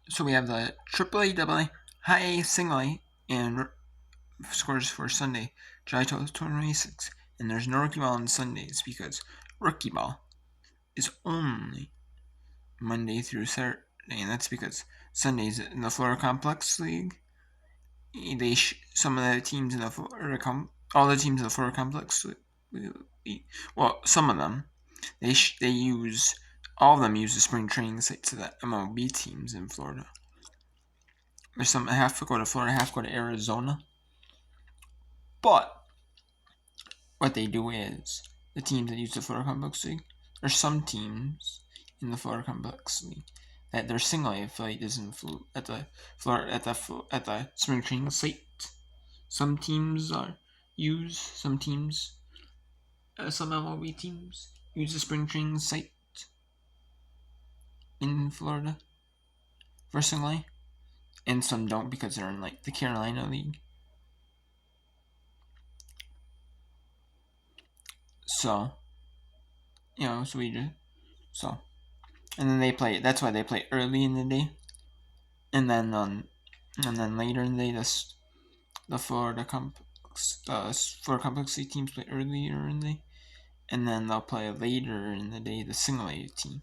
So we have the AAA, AA, High A, Single A, and scores for Sunday, July 12th, 2026. And there's no Rookie Ball on Sundays because Rookie Ball is only Monday through Saturday, and that's because Sundays in the Florida Complex League, some of the teams in the all the teams in the Florida Complex League, well, some of them, all of them use the spring training sites of the MiLB teams in Florida. There's some half go to Florida, half go to Arizona. But what they do is the teams that use the Florida Complex League, there's some teams in the Florida Complex League that their single A affiliate isn't at the spring training site. Some teams some MLB teams use the spring training site in Florida for single A, and some don't because they're in like the Carolina League. So, and then they play. That's why they play early in the day, and then later in the day, the Florida Complex League teams play earlier in the day, and then they'll play later in the day the single A team.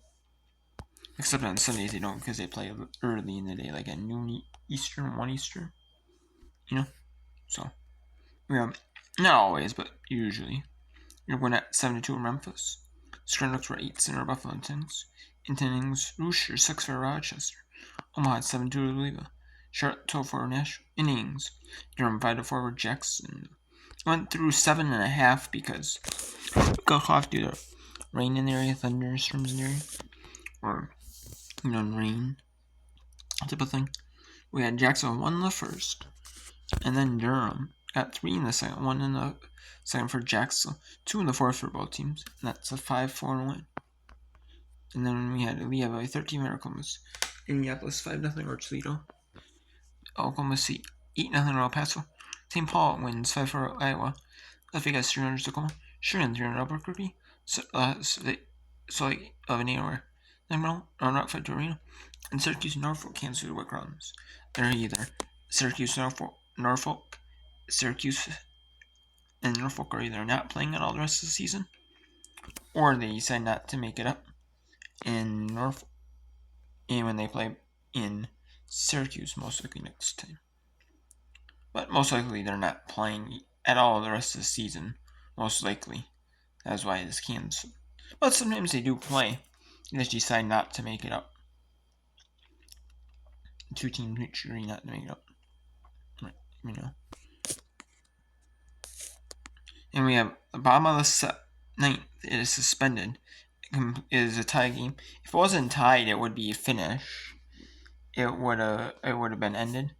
Except on Sundays they don't because they play early in the day, like at noon Eastern, 1 Eastern. So yeah, not always, but usually. You're going at 7-2 in Memphis. Skrillex were 8 center Buffalo Intents. In innings, Rooster 6 for Rochester. Omaha 7-2 to Louisville. Charlotte 12 for Nashville. Innings, Durham 5-4 for Jackson. Went through 7.5 because got off due to rain in the area, thunderstorms in the area, or rain type of thing. We had Jackson 1 in the first, and then Durham got 3 in the second, 1 in the second for Jackson, 2 in the fourth for both teams, and that's a 5-4 win. And then we have a 13-minute Oklahoma, Indianapolis 5-0 or Toledo, Oklahoma City 8-0 El Paso, St. Paul wins 5-4 Iowa, Las Vegas 300 Tacoma, Sherman 300 Albuquerque, Salt Lake 11-8 Emerald, Rock 5 Torino, and Syracuse Norfolk Kansas City White Crowns. They're either Syracuse Norfolk, Syracuse and Norfolk are either not playing it all the rest of the season, or they decide not to make it up in Norfolk, and when they play in Syracuse, most likely next time. But most likely they're not playing at all the rest of the season. Most likely, that's why it's canceled. But sometimes they do play. They just decide not to make it up. 2 teams agree not to make it up. Right, And we have the bottom of the ninth. It is suspended. It is a tie game. If it wasn't tied, it would be a finish. It would have been ended,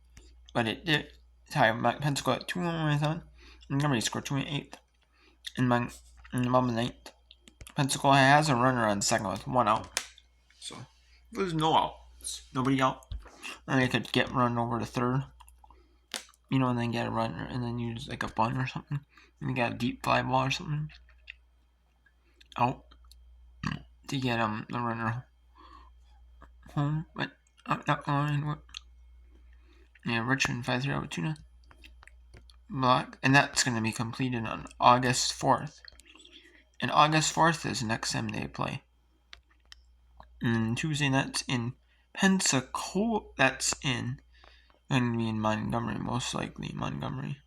but it did tie. Pensacola at 2-1 Montgomery scored 2 in 8th. In the bottom of the ninth, Pensacola has a runner on second with 1 out. So there's no outs, nobody out, and they could get run over to third. And then get a runner, and then use like a bunt or something, and you got a deep fly ball or something out to get the runner home, but not going. Yeah, Richmond 5-3 out with tuna block, and that's going to be completed on August 4th. And August 4th is the next time they play. And Tuesday, that's in Pensacola. That's going to be in Montgomery, most likely Montgomery.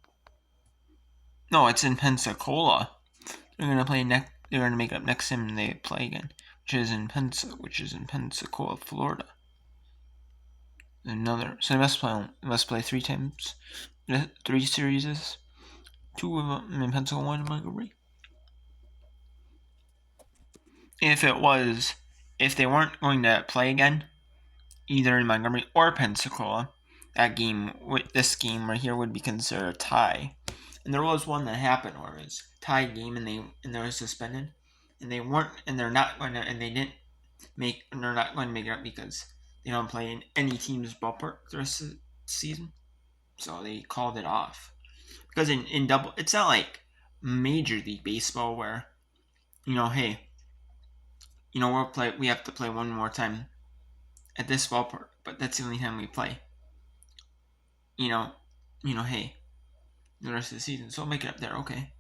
No, it's in Pensacola. They're going to play next. They're going to make up next time they play again, which is in Pensacola, Florida. So they must play 3 times, 3 series, 2 of them in Pensacola, 1 in Montgomery. If they weren't going to play again, either in Montgomery or Pensacola, this game right here would be considered a tie. And there was one that happened where it was a tie game and they were suspended, and they're not going to make it up because they don't play in any team's ballpark the rest of the season. So they called it off. Because in double, it's not like Major League Baseball where, hey, we have to play one more time at this ballpark, but that's the only time we play. Hey, the rest of the season, so I'll make it up there. Okay,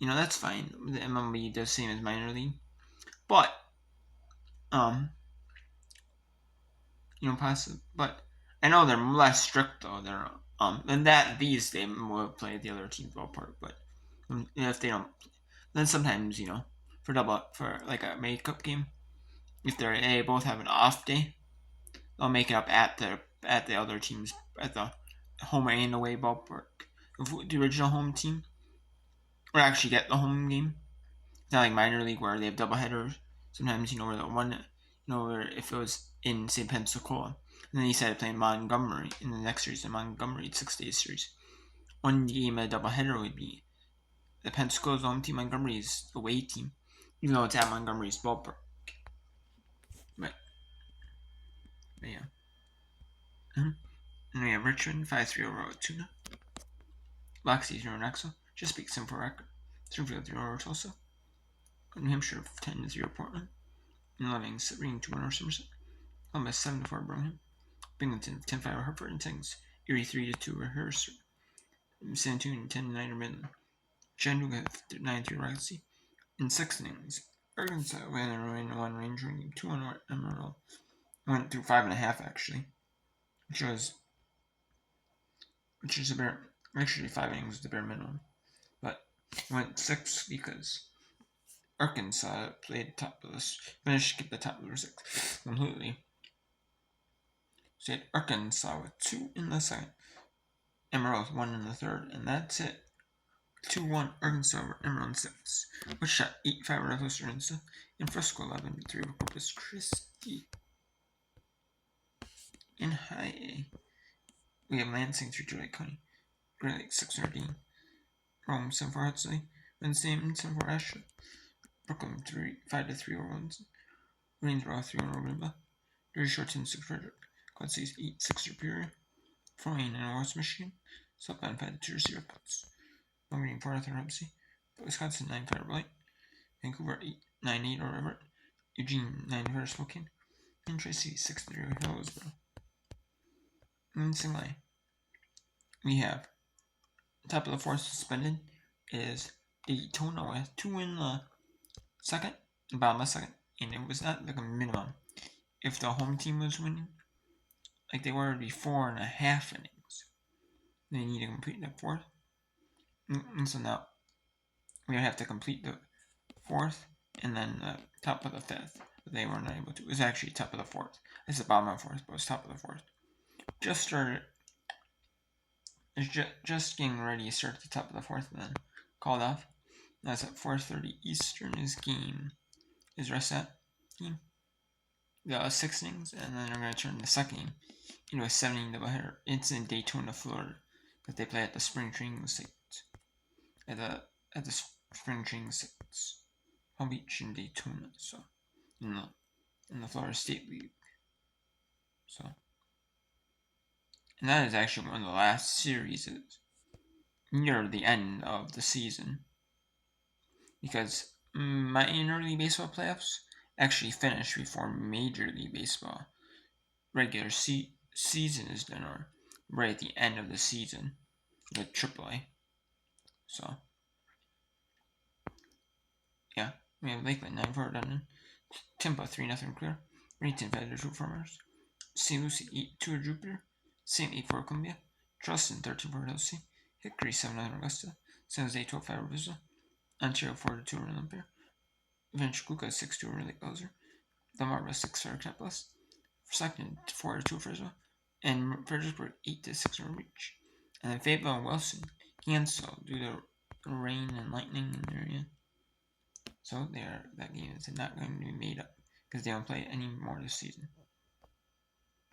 that's fine. The MLB does same as minor league, but possibly, but I know they're less strict though. They're and that these they will play at the other team's ballpark, but if they don't, then sometimes for like a makeup game, if they both have an off day, they'll make it up at the other team's at the home and away ballpark. If the original home team or actually get the home game. It's not like minor league where they have double headers. Sometimes where the one, where if it was in say Pensacola, and then he decided to play Montgomery in the next series in Montgomery, 6-day series. One game a double header would be the Pensacola's home team, Montgomery's away team, even though it's at Montgomery's ballpark. But yeah. And we have Richmond 5-3 over Tuna. Loxley 0 Nexel. Chesapeake 7 for record. Springfield 0 over Tulsa. New Hampshire 10-0 Portland. Loving 3-2 over Somerset. Columbus 7-4 Birmingham. Binghamton 10-5 over Hartford. And Tings Erie 3-2 over Harrisburg. San Antonio 10-9 over Midland. Chattanooga 9-3 over Rocketsy. In 6 innings, Arkansas went in 1 Ranger game, 2-1 Emerald. Went through 5.5 actually, which is a bare. Actually, 5 innings is the bare minimum, but went 6 because Arkansas played top of this, finished at the top of the 6 completely. So you had Arkansas with 2 in the second, Emerald with 1 in the third, and that's it. 2-1 Arkansas over Emerald 6, which shot 8-5 over Northwestern Arkansas, and Frisco 11-3 over Corpus Christi. In High A, we have Lansing 3-2 Lake County, Great Lake 6-13, Rome 7-4 Hudson, Wednesday 7-4 Asheville, Brooklyn 5-3 over Wilson, Greensboro 3-1 over Greenville, Jersey Shore 10-6 Frederick, Quad Cities 8-6 Superior, Froyne and West Michigan, South Bend 5-2 Cedar Rapids, Montgomery 4-3 Hempsey, Wisconsin 9-5 Blight, Vancouver 9-8 over Everett, Eugene 9-5 Spokane, and Tracy 6-3 over Hillsborough. In single A, we have top of the fourth suspended is Daytona with 2 in the second, bottom of the second, and it was not like a minimum. If the home team was winning, like they were, it would be 4.5 innings. They need to complete the fourth, and so now we would have to complete the fourth and then the top of the fifth, but they were not able to. It was actually top of the fourth. It's the bottom of the fourth, but it was top of the fourth. Just started. It's just getting ready to start at the top of the fourth, and then called off. That's at 4:30 Eastern. His game is rest that game. The 6 innings, and then they're going to turn the second game into a 7-inning doubleheader. It's in Daytona, Florida, because they play at the spring training sites. At the spring training sites, Palm Beach and Daytona. So in the Florida State League. So. And that is actually one of the last series near the end of the season. Because minor league baseball playoffs actually finish before Major League Baseball regular season is done, or right at the end of the season with AAA. So, yeah, we have Lakeland 9-4 Dundon, Tampa 3-0 Clear, Renton 5-2 Farmers, St. Lucie 8-2 Jupiter, St. 8-4 Columbia, Charleston 13-4 Chelsea, Hickory 7-9 Augusta, San Jose 12-5 Rizzo, Ontario 4-2 Olympia, Ventura 6-2 Lake Bowser, Delmarva 6-5 Capitalist, Stockton 4-2 Frisbee, and Fredericksburg 8-6 Reach. And then Fayetteville and Wilson canceled due to rain and lightning in the area. So that game is not going to be made up because they don't play any more this season.